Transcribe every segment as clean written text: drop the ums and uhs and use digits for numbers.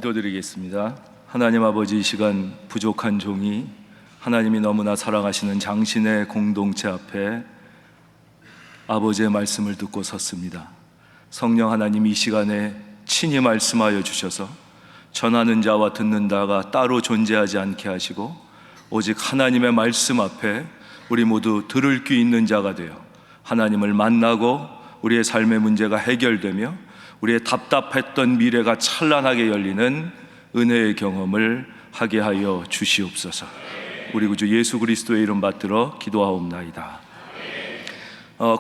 기도드리겠습니다. 하나님 아버지, 이 시간 부족한 종이 하나님이 너무나 사랑하시는 장신의 공동체 앞에 아버지의 말씀을 듣고 섰습니다. 성령 하나님, 이 시간에 친히 말씀하여 주셔서 전하는 자와 듣는 자가 따로 존재하지 않게 하시고 오직 하나님의 말씀 앞에 우리 모두 들을 귀 있는 자가 되어 하나님을 만나고 우리의 삶의 문제가 해결되며 우리의 답답했던 미래가 찬란하게 열리는 은혜의 경험을 하게 하여 주시옵소서. 우리 구주 예수 그리스도의 이름 받들어 기도하옵나이다.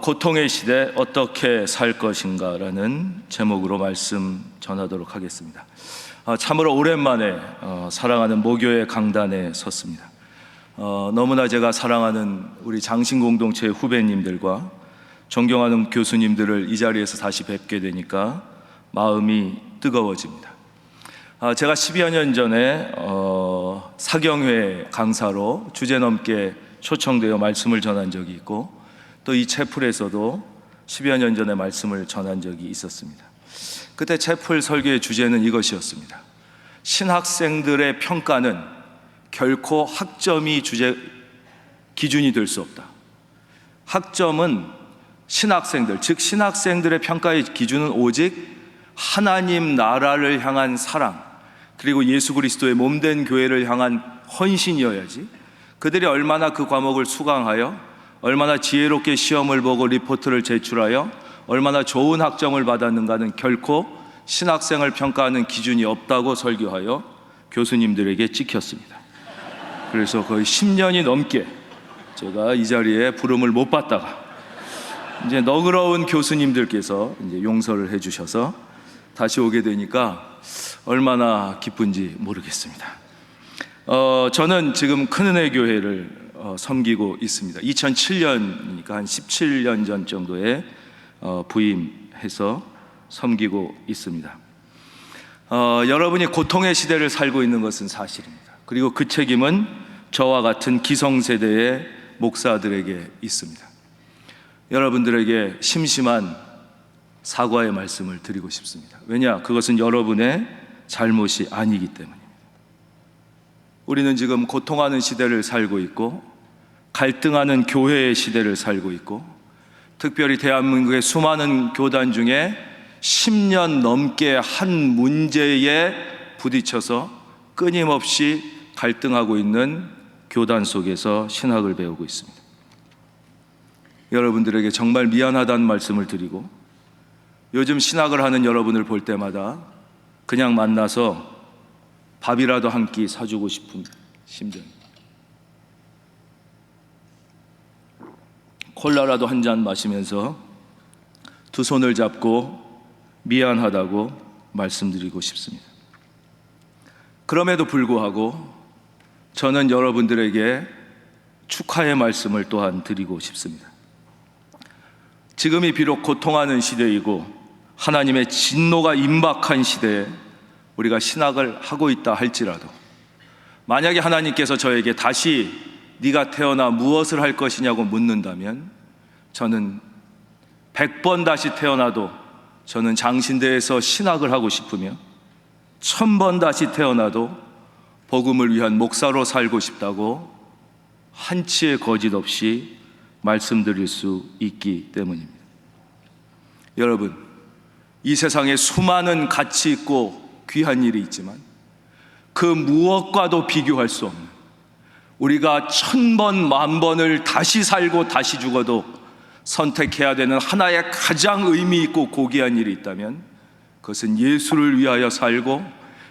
고통의 시대 어떻게 살 것인가 라는 제목으로 말씀 전하도록 하겠습니다. 참으로 오랜만에 사랑하는 모교의 강단에 섰습니다. 너무나 제가 사랑하는 우리 장신공동체 후배님들과 존경하는 교수님들을 이 자리에서 다시 뵙게 되니까 마음이 뜨거워집니다. 제가 10여 년 전에 사경회 강사로 주제넘게 초청되어 말씀을 전한 적이 있고 또 이 채플에서도 10여 년 전에 말씀을 전한 적이 있었습니다. 그때 채플 설교의 주제는 이것이었습니다. 신학생들의 평가는 결코 학점이 기준이 될 수 없다. 학점은 신학생들, 즉 신학생들의 평가의 기준은 오직 하나님 나라를 향한 사랑, 그리고 예수 그리스도의 몸된 교회를 향한 헌신이어야지 그들이 얼마나 그 과목을 수강하여 얼마나 지혜롭게 시험을 보고 리포트를 제출하여 얼마나 좋은 학점을 받았는가는 결코 신학생을 평가하는 기준이 없다고 설교하여 교수님들에게 찍혔습니다. 그래서 거의 10년이 넘게 제가 이 자리에 부름을 못 받다가 이제 너그러운 교수님들께서 이제 용서를 해주셔서 다시 오게 되니까 얼마나 기쁜지 모르겠습니다. 저는 지금 큰은혜 교회를 섬기고 있습니다. 2007년이니까 한 17년 전 정도에 부임해서 섬기고 있습니다. 여러분이 고통의 시대를 살고 있는 것은 사실입니다. 그리고 그 책임은 저와 같은 기성세대의 목사들에게 있습니다. 여러분들에게 심심한 사과의 말씀을 드리고 싶습니다. 왜냐? 그것은 여러분의 잘못이 아니기 때문입니다. 우리는 지금 고통하는 시대를 살고 있고 갈등하는 교회의 시대를 살고 있고 특별히 대한민국의 수많은 교단 중에 10년 넘게 한 문제에 부딪혀서 끊임없이 갈등하고 있는 교단 속에서 신학을 배우고 있습니다. 여러분들에게 정말 미안하다는 말씀을 드리고 요즘 신학을 하는 여러분을 볼 때마다 그냥 만나서 밥이라도 한 끼 사주고 싶은 심정입니다. 콜라라도 한 잔 마시면서 두 손을 잡고 미안하다고 말씀드리고 싶습니다. 그럼에도 불구하고 저는 여러분들에게 축하의 말씀을 또한 드리고 싶습니다. 지금이 비록 고통하는 시대이고 하나님의 진노가 임박한 시대에 우리가 신학을 하고 있다 할지라도 만약에 하나님께서 저에게 다시 네가 태어나 무엇을 할 것이냐고 묻는다면 저는 100번 다시 태어나도 저는 장신대에서 신학을 하고 싶으며 1000번 다시 태어나도 복음을 위한 목사로 살고 싶다고 한치의 거짓 없이 말씀드릴 수 있기 때문입니다. 여러분, 이 세상에 수많은 가치 있고 귀한 일이 있지만 그 무엇과도 비교할 수 없는 우리가 1000번, 10,000번을 다시 살고 다시 죽어도 선택해야 되는 하나의 가장 의미 있고 고귀한 일이 있다면 그것은 예수를 위하여 살고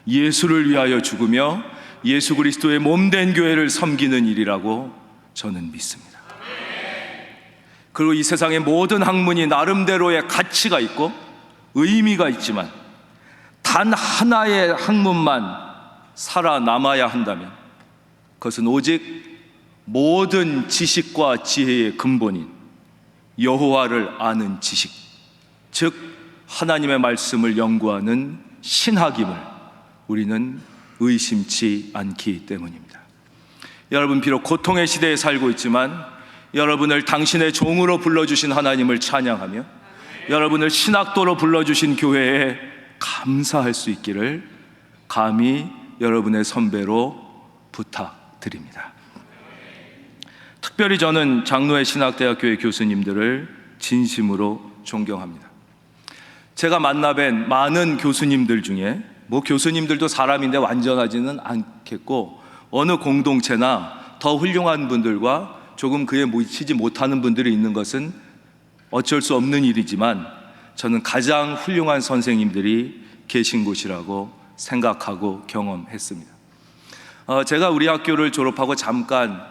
예수를 위하여 죽으며 예수 그리스도의 몸된 교회를 섬기는 일이라고 저는 믿습니다. 그리고 이 세상의 모든 학문이 나름대로의 가치가 있고 의미가 있지만 단 하나의 학문만 살아남아야 한다면 그것은 오직 모든 지식과 지혜의 근본인 여호와를 아는 지식, 즉 하나님의 말씀을 연구하는 신학임을 우리는 의심치 않기 때문입니다. 여러분, 비록 고통의 시대에 살고 있지만 여러분을 당신의 종으로 불러주신 하나님을 찬양하며 여러분을 신학도로 불러주신 교회에 감사할 수 있기를 감히 여러분의 선배로 부탁드립니다. 특별히 저는 장로회 신학대학교의 교수님들을 진심으로 존경합니다. 제가 만나뵌 많은 교수님들 중에 교수님들도 사람인데 완전하지는 않겠고 어느 공동체나 더 훌륭한 분들과 조금 그에 미치지 못하는 분들이 있는 것은 어쩔 수 없는 일이지만 저는 가장 훌륭한 선생님들이 계신 곳이라고 생각하고 경험했습니다. 제가 우리 학교를 졸업하고 잠깐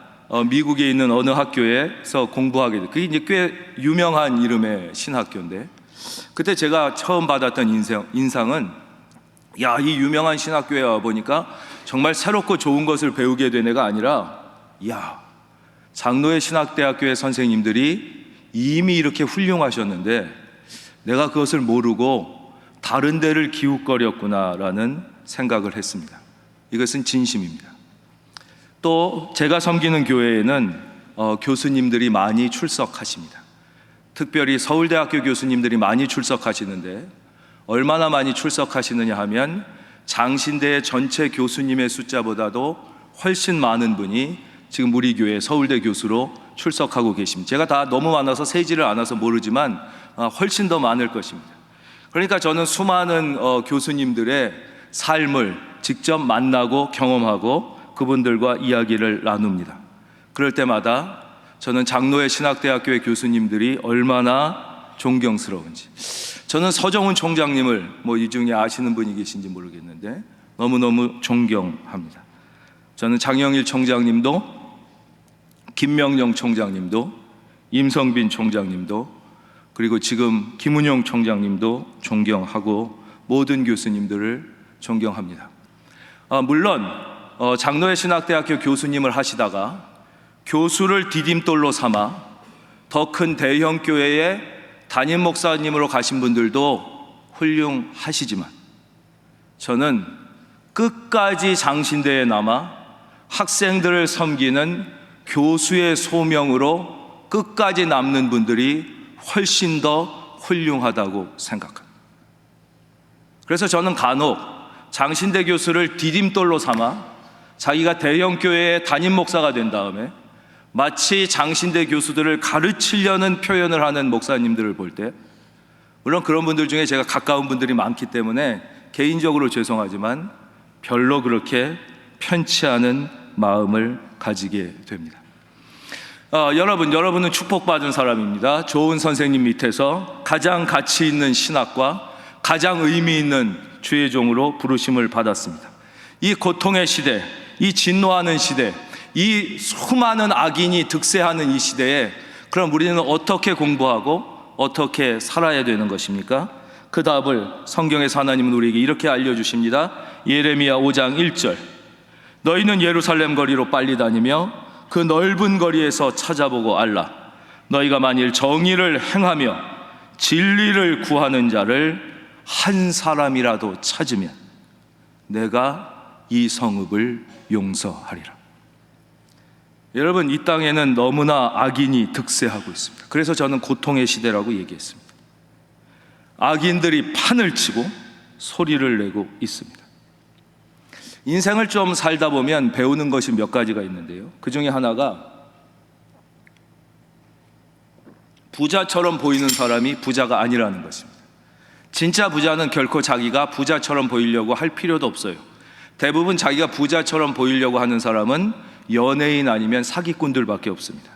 미국에 있는 어느 학교에서 공부하게 됐어요. 그게 이제 꽤 유명한 이름의 신학교인데 그때 제가 처음 받았던 인상은 이 유명한 신학교에 와보니까 정말 새롭고 좋은 것을 배우게 된 애가 아니라 장로회 신학대학교의 선생님들이 이미 이렇게 훌륭하셨는데 내가 그것을 모르고 다른 데를 기웃거렸구나라는 생각을 했습니다. 이것은 진심입니다. 또 제가 섬기는 교회에는 교수님들이 많이 출석하십니다. 특별히 서울대학교 교수님들이 많이 출석하시는데 얼마나 많이 출석하시느냐 하면 장신대의 전체 교수님의 숫자보다도 훨씬 많은 분이 지금 우리 교회 서울대 교수로 출석하고 계십니다. 제가 다 너무 많아서 세지를 않아서 모르지만 훨씬 더 많을 것입니다. 그러니까 저는 수많은 교수님들의 삶을 직접 만나고 경험하고 그분들과 이야기를 나눕니다. 그럴 때마다 저는 장로회 신학대학교의 교수님들이 얼마나 존경스러운지, 저는 서정훈 총장님을 이 중에 아시는 분이 계신지 모르겠는데 너무너무 존경합니다. 저는 장영일 총장님도, 김명령 총장님도, 임성빈 총장님도, 그리고 지금 김은용 총장님도 존경하고 모든 교수님들을 존경합니다. 물론 장로회 신학대학교 교수님을 하시다가 교수를 디딤돌로 삼아 더 큰 대형 교회의 담임 목사님으로 가신 분들도 훌륭하시지만 저는 끝까지 장신대에 남아 학생들을 섬기는 교수의 소명으로 끝까지 남는 분들이 훨씬 더 훌륭하다고 생각합니다. 그래서 저는 간혹 장신대 교수를 디딤돌로 삼아 자기가 대형 교회의 담임 목사가 된 다음에 마치 장신대 교수들을 가르치려는 표현을 하는 목사님들을 볼 때, 물론 그런 분들 중에 제가 가까운 분들이 많기 때문에 개인적으로 죄송하지만 별로 그렇게 편치 않은 마음을 가지게 됩니다. 여러분은 축복받은 사람입니다. 좋은 선생님 밑에서 가장 가치 있는 신학과 가장 의미 있는 주의 종으로 부르심을 받았습니다. 이 고통의 시대, 이 진노하는 시대, 이 수많은 악인이 득세하는 이 시대에 그럼 우리는 어떻게 공부하고 어떻게 살아야 되는 것입니까? 그 답을 성경에서 하나님은 우리에게 이렇게 알려주십니다. 예레미야 5장 1절, 너희는 예루살렘 거리로 빨리 다니며 그 넓은 거리에서 찾아보고 알라. 너희가 만일 정의를 행하며 진리를 구하는 자를 한 사람이라도 찾으면 내가 이 성읍을 용서하리라. 여러분, 이 땅에는 너무나 악인이 득세하고 있습니다. 그래서 저는 고통의 시대라고 얘기했습니다. 악인들이 판을 치고 소리를 내고 있습니다. 인생을 좀 살다 보면 배우는 것이 몇 가지가 있는데요, 그 중에 하나가 부자처럼 보이는 사람이 부자가 아니라는 것입니다. 진짜 부자는 결코 자기가 부자처럼 보이려고 할 필요도 없어요. 대부분 자기가 부자처럼 보이려고 하는 사람은 연예인 아니면 사기꾼들밖에 없습니다.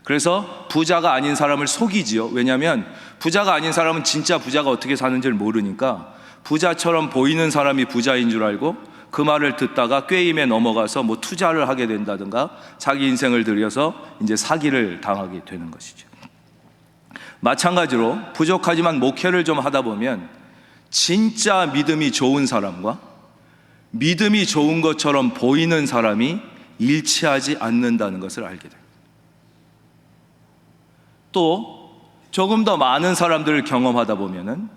그래서 부자가 아닌 사람을 속이지요. 왜냐하면 부자가 아닌 사람은 진짜 부자가 어떻게 사는지를 모르니까 부자처럼 보이는 사람이 부자인 줄 알고 그 말을 듣다가 꾀임에 넘어가서 투자를 하게 된다든가 자기 인생을 들여서 이제 사기를 당하게 되는 것이죠. 마찬가지로 부족하지만 목회를 좀 하다 보면 진짜 믿음이 좋은 사람과 믿음이 좋은 것처럼 보이는 사람이 일치하지 않는다는 것을 알게 됩니다. 또 조금 더 많은 사람들을 경험하다 보면은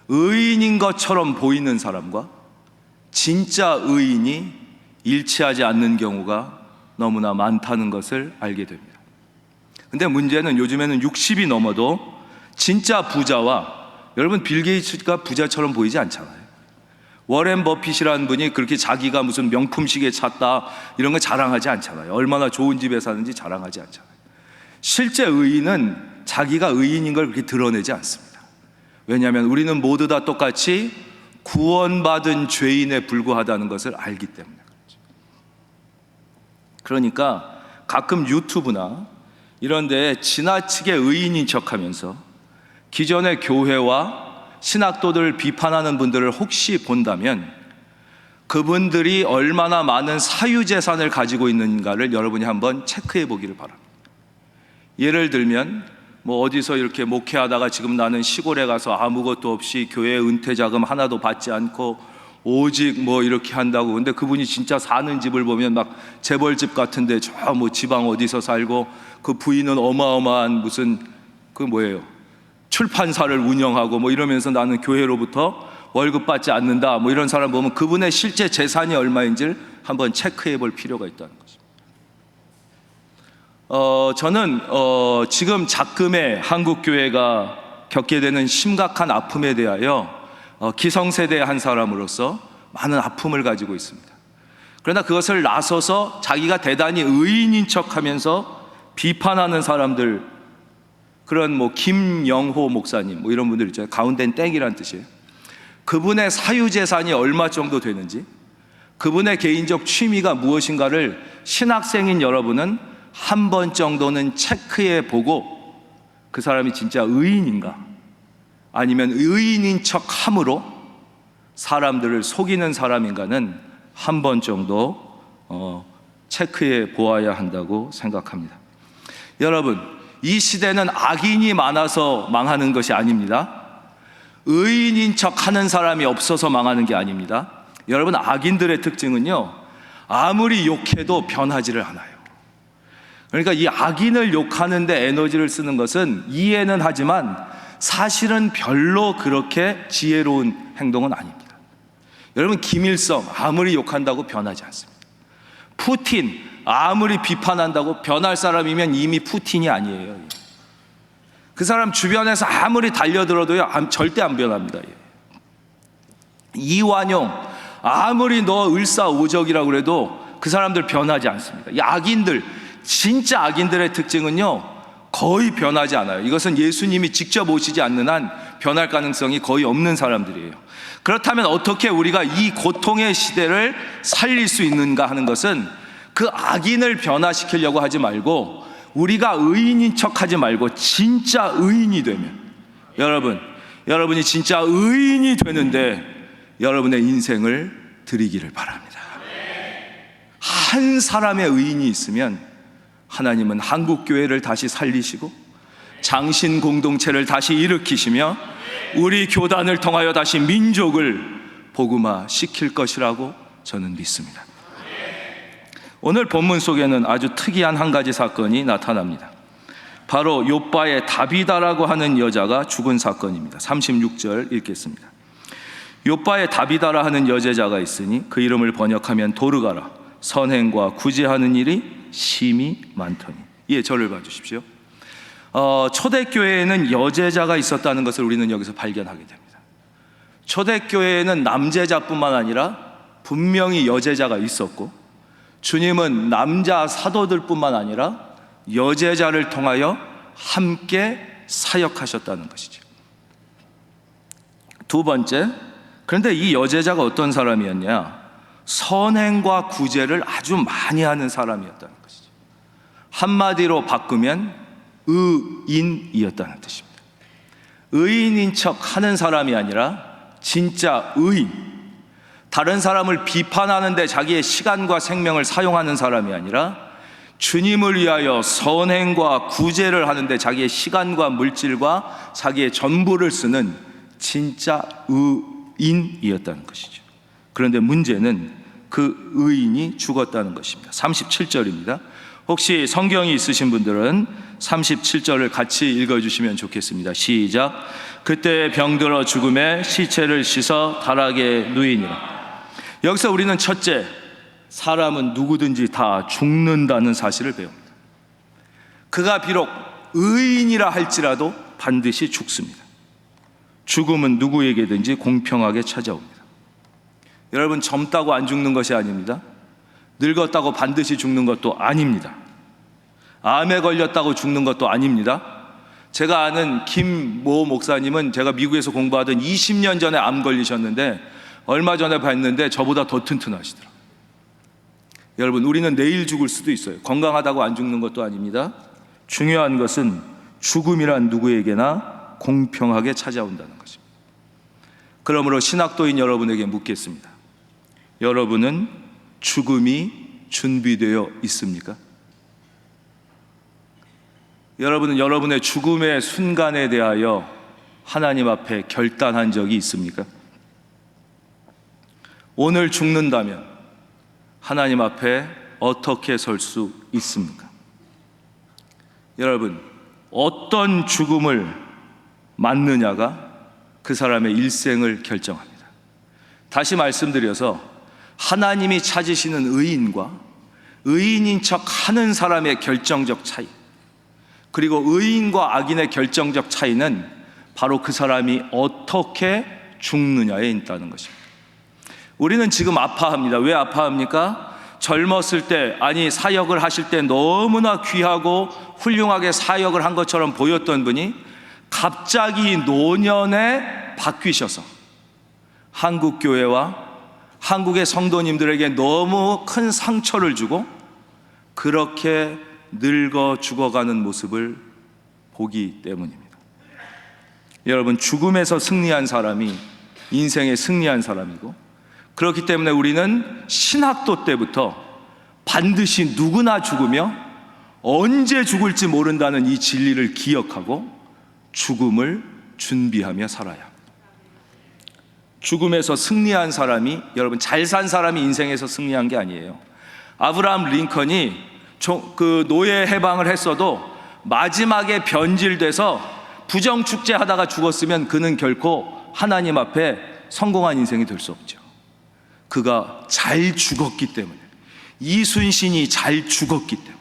의인인 것처럼 보이는 사람과 진짜 의인이 일치하지 않는 경우가 너무나 많다는 것을 알게 됩니다. 근데 문제는 요즘에는 60이 넘어도 진짜 부자와, 여러분 빌 게이츠가 부자처럼 보이지 않잖아요. 워렌 버핏이라는 분이 그렇게 자기가 무슨 명품 시계 찼다 이런 거 자랑하지 않잖아요. 얼마나 좋은 집에 사는지 자랑하지 않잖아요. 실제 의인은 자기가 의인인 걸 그렇게 드러내지 않습니다. 왜냐하면 우리는 모두 다 똑같이 구원받은 죄인에 불과하다는 것을 알기 때문에 그렇죠. 그러니까 가끔 유튜브나 이런 데 지나치게 의인인 척하면서 기존의 교회와 신학도들을 비판하는 분들을 혹시 본다면 그분들이 얼마나 많은 사유재산을 가지고 있는가를 여러분이 한번 체크해 보기를 바랍니다. 예를 들면 뭐 어디서 이렇게 목회하다가 지금 나는 시골에 가서 아무것도 없이 교회 은퇴자금 하나도 받지 않고 오직 뭐 이렇게 한다고. 근데 그분이 진짜 사는 집을 보면 막 재벌집 같은데 저 뭐 지방 어디서 살고 그 부인은 어마어마한 무슨 그 뭐예요 출판사를 운영하고 뭐 이러면서 나는 교회로부터 월급 받지 않는다 뭐 이런 사람 보면 그분의 실제 재산이 얼마인지를 한번 체크해 볼 필요가 있다는 거죠. 저는 지금 작금의 한국교회가 겪게 되는 심각한 아픔에 대하여 기성세대의 한 사람으로서 많은 아픔을 가지고 있습니다. 그러나 그것을 나서서 자기가 대단히 의인인 척하면서 비판하는 사람들, 그런 뭐 김영호 목사님 뭐 이런 분들 있잖아요. 가운데는 땡이란 뜻이에요. 그분의 사유재산이 얼마 정도 되는지, 그분의 개인적 취미가 무엇인가를 신학생인 여러분은 한 번 정도는 체크해 보고 그 사람이 진짜 의인인가 아니면 의인인 척 함으로 사람들을 속이는 사람인가는 한 번 정도 체크해 보아야 한다고 생각합니다. 여러분, 이 시대는 악인이 많아서 망하는 것이 아닙니다. 의인인 척 하는 사람이 없어서 망하는 게 아닙니다. 여러분, 악인들의 특징은요, 아무리 욕해도 변하지를 않아요. 그러니까 이 악인을 욕하는데 에너지를 쓰는 것은 이해는 하지만 사실은 별로 그렇게 지혜로운 행동은 아닙니다. 여러분, 김일성 아무리 욕한다고 변하지 않습니다. 푸틴 아무리 비판한다고 변할 사람이면 이미 푸틴이 아니에요. 그 사람 주변에서 아무리 달려들어도요 절대 안 변합니다. 이완용 아무리 너 을사오적이라고 그래도 그 사람들 변하지 않습니다. 이 악인들, 진짜 악인들의 특징은요 거의 변하지 않아요. 이것은 예수님이 직접 오시지 않는 한 변할 가능성이 거의 없는 사람들이에요. 그렇다면 어떻게 우리가 이 고통의 시대를 살릴 수 있는가 하는 것은 그 악인을 변화시키려고 하지 말고 우리가 의인인 척하지 말고 진짜 의인이 되면, 여러분이 진짜 의인이 되는데 여러분의 인생을 드리기를 바랍니다. 한 사람의 의인이 있으면 하나님은 한국교회를 다시 살리시고 장신 공동체를 다시 일으키시며 우리 교단을 통하여 다시 민족을 복음화 시킬 것이라고 저는 믿습니다. 오늘 본문 속에는 아주 특이한 한 가지 사건이 나타납니다. 바로 욥바의 다비다라고 하는 여자가 죽은 사건입니다. 36절 읽겠습니다. 욥바의 다비다라 하는 여제자가 있으니 그 이름을 번역하면 도르가라. 선행과 구제하는 일이 심히 많더니. 예, 저를 봐주십시오. 초대교회에는 여제자가 있었다는 것을 우리는 여기서 발견하게 됩니다. 초대교회에는 남제자뿐만 아니라 분명히 여제자가 있었고, 주님은 남자 사도들뿐만 아니라 여제자를 통하여 함께 사역하셨다는 것이죠. 두 번째, 그런데 이 여제자가 어떤 사람이었냐? 선행과 구제를 아주 많이 하는 사람이었다는 것이죠. 한마디로 바꾸면 의인이었다는 뜻입니다. 의인인 척 하는 사람이 아니라 진짜 의인, 다른 사람을 비판하는데 자기의 시간과 생명을 사용하는 사람이 아니라 주님을 위하여 선행과 구제를 하는데 자기의 시간과 물질과 자기의 전부를 쓰는 진짜 의인이었다는 것이죠. 그런데 문제는 그 의인이 죽었다는 것입니다. 37절입니다. 혹시 성경이 있으신 분들은 37절을 같이 읽어주시면 좋겠습니다. 시작. 그때 병들어 죽음에 시체를 씻어 다락에 누이니라. 여기서 우리는 첫째, 사람은 누구든지 다 죽는다는 사실을 배웁니다. 그가 비록 의인이라 할지라도 반드시 죽습니다. 죽음은 누구에게든지 공평하게 찾아옵니다. 여러분, 젊다고 안 죽는 것이 아닙니다. 늙었다고 반드시 죽는 것도 아닙니다. 암에 걸렸다고 죽는 것도 아닙니다. 제가 아는 김모 목사님은 제가 미국에서 공부하던 20년 전에 암 걸리셨는데 얼마 전에 봤는데 저보다 더 튼튼하시더라고요. 여러분, 우리는 내일 죽을 수도 있어요. 건강하다고 안 죽는 것도 아닙니다. 중요한 것은 죽음이란 누구에게나 공평하게 찾아온다는 것입니다. 그러므로 신학도인 여러분에게 묻겠습니다. 여러분은 죽음이 준비되어 있습니까? 여러분은 여러분의 죽음의 순간에 대하여 하나님 앞에 결단한 적이 있습니까? 오늘 죽는다면 하나님 앞에 어떻게 설 수 있습니까? 여러분, 어떤 죽음을 맞느냐가 그 사람의 일생을 결정합니다. 다시 말씀드려서 하나님이 찾으시는 의인과 의인인 척 하는 사람의 결정적 차이, 그리고 의인과 악인의 결정적 차이는 바로 그 사람이 어떻게 죽느냐에 있다는 것입니다. 우리는 지금 아파합니다. 왜 아파합니까? 젊었을 때, 아니 사역을 하실 때 너무나 귀하고 훌륭하게 사역을 한 것처럼 보였던 분이 갑자기 노년에 바뀌셔서 한국 교회와 한국의 성도님들에게 너무 큰 상처를 주고 그렇게 늙어 죽어가는 모습을 보기 때문입니다. 여러분, 죽음에서 승리한 사람이 인생에 승리한 사람이고, 그렇기 때문에 우리는 신학도 때부터 반드시 누구나 죽으며 언제 죽을지 모른다는 이 진리를 기억하고 죽음을 준비하며 살아야 합니다. 죽음에서 승리한 사람이, 여러분, 잘 산 사람이 인생에서 승리한 게 아니에요. 아브라함 링컨이 그 노예 해방을 했어도 마지막에 변질돼서 부정축제 하다가 죽었으면 그는 결코 하나님 앞에 성공한 인생이 될 수 없죠. 그가 잘 죽었기 때문에, 이순신이 잘 죽었기 때문에,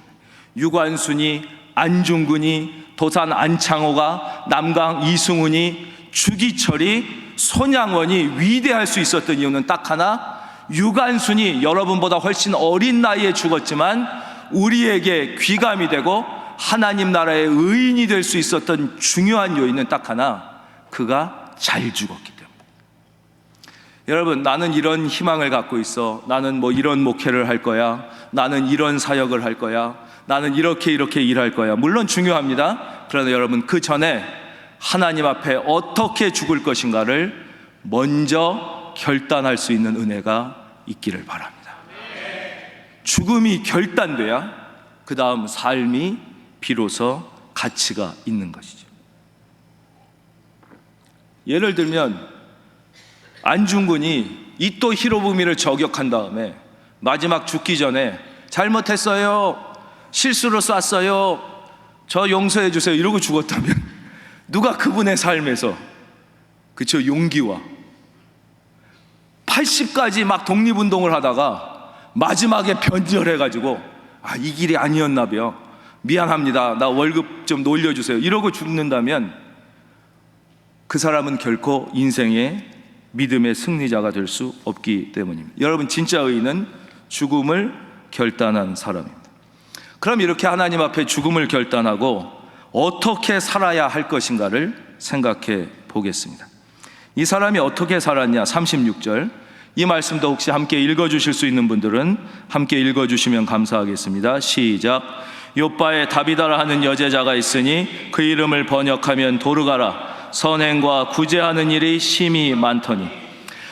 유관순이, 안중근이, 도산 안창호가, 남강 이승훈이, 주기철이, 손양원이 위대할 수 있었던 이유는 딱 하나, 유관순이 여러분보다 훨씬 어린 나이에 죽었지만 우리에게 귀감이 되고 하나님 나라의 의인이 될 수 있었던 중요한 요인은 딱 하나, 그가 잘 죽었기 때문에. 여러분, 나는 이런 희망을 갖고 있어, 나는 뭐 이런 목회를 할 거야, 나는 이런 사역을 할 거야, 나는 이렇게 일할 거야, 물론 중요합니다. 그러나 여러분, 그 전에 하나님 앞에 어떻게 죽을 것인가를 먼저 결단할 수 있는 은혜가 있기를 바랍니다. 죽음이 결단돼야 그 다음 삶이 비로소 가치가 있는 것이죠. 예를 들면 안중근이 이토 히로부미를 저격한 다음에 마지막 죽기 전에 잘못했어요, 실수로 쐈어요, 저 용서해 주세요 이러고 죽었다면 누가 그분의 삶에서 그쵸 용기와 80까지 막 독립운동을 하다가 마지막에 변절해가지고 이 길이 아니었나 봐요, 미안합니다, 나 월급 좀 올려주세요 이러고 죽는다면 그 사람은 결코 인생의 믿음의 승리자가 될 수 없기 때문입니다. 여러분, 진짜 의인은 죽음을 결단한 사람입니다. 그럼 이렇게 하나님 앞에 죽음을 결단하고 어떻게 살아야 할 것인가를 생각해 보겠습니다. 이 사람이 어떻게 살았냐, 36절 이 말씀도 혹시 함께 읽어주실 수 있는 분들은 함께 읽어주시면 감사하겠습니다. 시작. 욥바에 다비다라 하는 여제자가 있으니 그 이름을 번역하면 도르가라. 선행과 구제하는 일이 심히 많더니.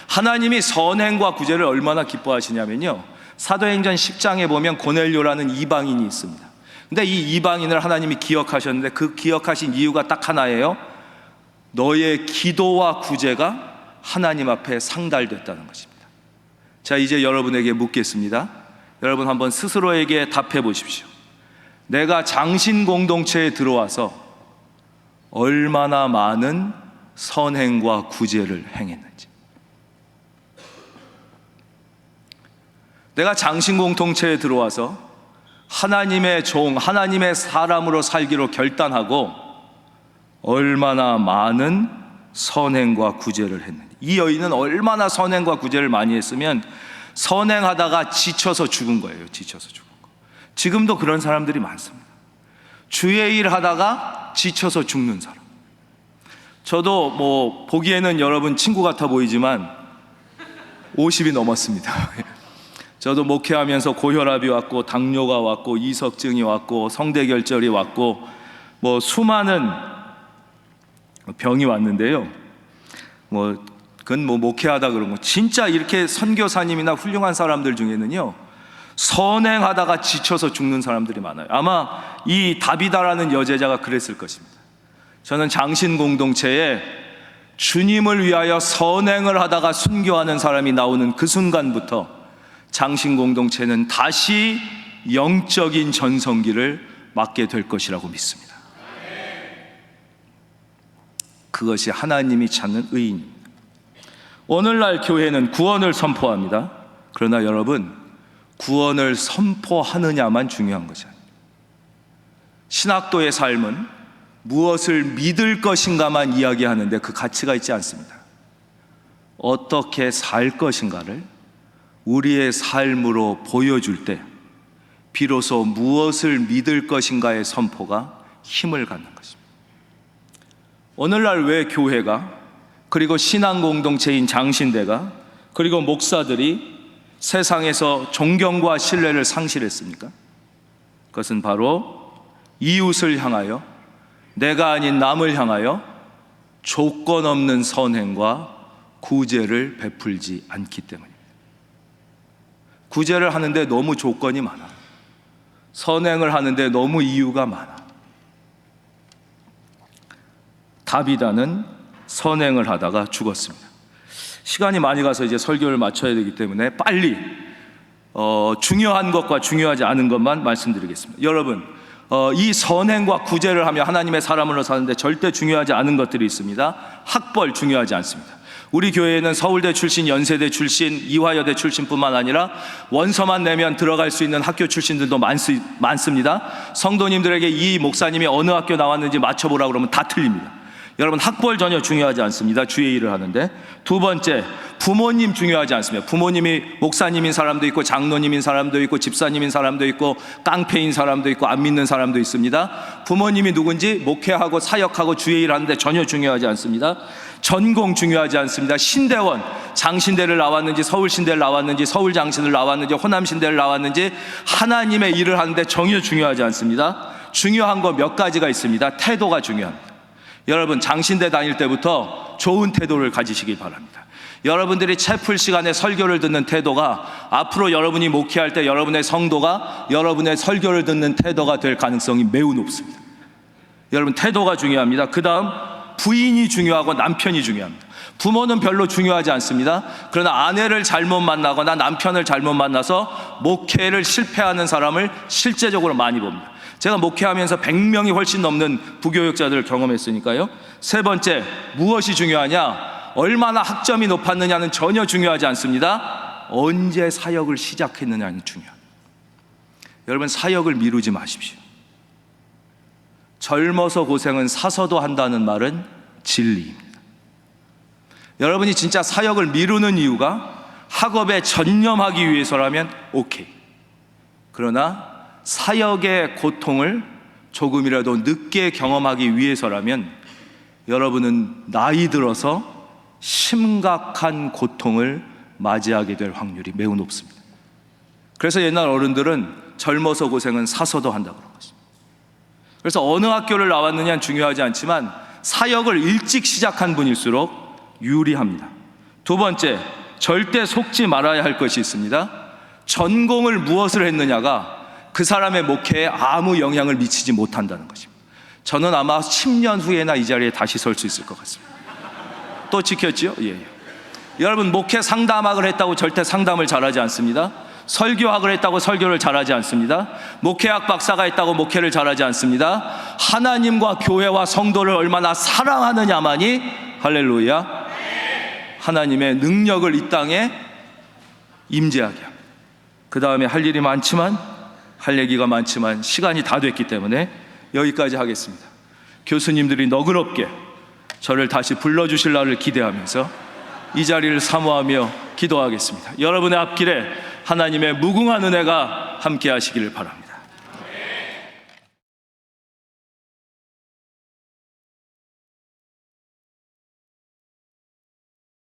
하나님이 선행과 구제를 얼마나 기뻐하시냐면요, 사도행전 10장에 보면 고넬료라는 이방인이 있습니다. 근데 이 이방인을 하나님이 기억하셨는데 그 기억하신 이유가 딱 하나예요. 너의 기도와 구제가 하나님 앞에 상달됐다는 것입니다. 자, 이제 여러분에게 묻겠습니다. 여러분 한번 스스로에게 답해 보십시오. 내가 장신 공동체에 들어와서 얼마나 많은 선행과 구제를 행했는지. 내가 장신 공동체에 들어와서 하나님의 종, 하나님의 사람으로 살기로 결단하고 얼마나 많은 선행과 구제를 했느냐. 이 여인은 얼마나 선행과 구제를 많이 했으면 선행하다가 지쳐서 죽은 거예요. 지쳐서 죽은 거. 지금도 그런 사람들이 많습니다. 주의 일 하다가 지쳐서 죽는 사람. 저도 뭐 보기에는 여러분 친구 같아 보이지만 50이 넘었습니다. 저도 목회하면서 고혈압이 왔고 당뇨가 왔고 이석증이 왔고 성대결절이 왔고 뭐 수많은 병이 왔는데요. 그건 목회하다 그런 거. 진짜 이렇게 선교사님이나 훌륭한 사람들 중에는요, 선행하다가 지쳐서 죽는 사람들이 많아요. 아마 이 다비다라는 여제자가 그랬을 것입니다. 저는 장신 공동체에 주님을 위하여 선행을 하다가 순교하는 사람이 나오는 그 순간부터 장신 공동체는 다시 영적인 전성기를 맞게 될 것이라고 믿습니다. 그것이 하나님이 찾는 의인입니다. 오늘날 교회는 구원을 선포합니다. 그러나 여러분, 구원을 선포하느냐만 중요한 것이 아닙니다. 신학도의 삶은 무엇을 믿을 것인가만 이야기하는데 그 가치가 있지 않습니다. 어떻게 살 것인가를 우리의 삶으로 보여줄 때 비로소 무엇을 믿을 것인가의 선포가 힘을 갖는 것입니다. 오늘날 왜 교회가, 그리고 신앙 공동체인 장신대가, 그리고 목사들이 세상에서 존경과 신뢰를 상실했습니까? 그것은 바로 이웃을 향하여, 내가 아닌 남을 향하여 조건 없는 선행과 구제를 베풀지 않기 때문입니다. 구제를 하는데 너무 조건이 많아. 선행을 하는데 너무 이유가 많아. 다비다는 선행을 하다가 죽었습니다. 시간이 많이 가서 이제 설교를 마쳐야 되기 때문에 빨리 중요한 것과 중요하지 않은 것만 말씀드리겠습니다. 여러분, 이 선행과 구제를 하며 하나님의 사람으로 사는데 절대 중요하지 않은 것들이 있습니다. 학벌 중요하지 않습니다. 우리 교회에는 서울대 출신, 연세대 출신, 이화여대 출신뿐만 아니라 원서만 내면 들어갈 수 있는 학교 출신들도 많습니다. 성도님들에게 이 목사님이 어느 학교 나왔는지 맞춰보라고 그러면 다 틀립니다. 여러분, 학벌 전혀 중요하지 않습니다. 주의 일을 하는데. 두 번째, 부모님 중요하지 않습니다. 부모님이 목사님인 사람도 있고 장로님인 사람도 있고 집사님인 사람도 있고 깡패인 사람도 있고 안 믿는 사람도 있습니다. 부모님이 누군지 목회하고 사역하고 주의 일을 하는데 전혀 중요하지 않습니다. 전공 중요하지 않습니다. 신대원, 장신대를 나왔는지 서울신대를 나왔는지 서울장신을 나왔는지 호남신대를 나왔는지 하나님의 일을 하는데 전혀 중요하지 않습니다. 중요한 거 몇 가지가 있습니다. 태도가 중요합니다. 여러분, 장신대 다닐 때부터 좋은 태도를 가지시기 바랍니다. 여러분들이 채플 시간에 설교를 듣는 태도가 앞으로 여러분이 목회할 때 여러분의 성도가 여러분의 설교를 듣는 태도가 될 가능성이 매우 높습니다. 여러분, 태도가 중요합니다. 그 다음, 부인이 중요하고 남편이 중요합니다. 부모는 별로 중요하지 않습니다. 그러나 아내를 잘못 만나거나 남편을 잘못 만나서 목회를 실패하는 사람을 실제적으로 많이 봅니다. 제가 목회하면서 100명이 훨씬 넘는 부교육자들을 경험했으니까요. 세 번째, 무엇이 중요하냐? 얼마나 학점이 높았느냐는 전혀 중요하지 않습니다. 언제 사역을 시작했느냐는 중요합니다. 여러분, 사역을 미루지 마십시오. 젊어서 고생은 사서도 한다는 말은 진리입니다. 여러분이 진짜 사역을 미루는 이유가 학업에 전념하기 위해서라면 오케이. 그러나 사역의 고통을 조금이라도 늦게 경험하기 위해서라면 여러분은 나이 들어서 심각한 고통을 맞이하게 될 확률이 매우 높습니다. 그래서 옛날 어른들은 젊어서 고생은 사서도 한다고 그런 것입니다. 그래서 어느 학교를 나왔느냐는 중요하지 않지만 사역을 일찍 시작한 분일수록 유리합니다. 두 번째, 절대 속지 말아야 할 것이 있습니다. 전공을 무엇을 했느냐가 그 사람의 목회에 아무 영향을 미치지 못한다는 것입니다. 저는 아마 10년 후에나 이 자리에 다시 설 수 있을 것 같습니다. 또 지켰지요? 예. 여러분, 목회 상담학을 했다고 절대 상담을 잘하지 않습니다. 설교학을 했다고 설교를 잘하지 않습니다. 목회학 박사가 했다고 목회를 잘하지 않습니다. 하나님과 교회와 성도를 얼마나 사랑하느냐만이 할렐루야, 하나님의 능력을 이 땅에 임재하게 합니다. 그 다음에 할 일이 많지만, 할 얘기가 많지만 시간이 다 됐기 때문에 여기까지 하겠습니다. 교수님들이 너그럽게 저를 다시 불러주실 날을 기대하면서 이 자리를 사모하며 기도하겠습니다. 여러분의 앞길에 하나님의 무궁한 은혜가 함께 하시기를 바랍니다.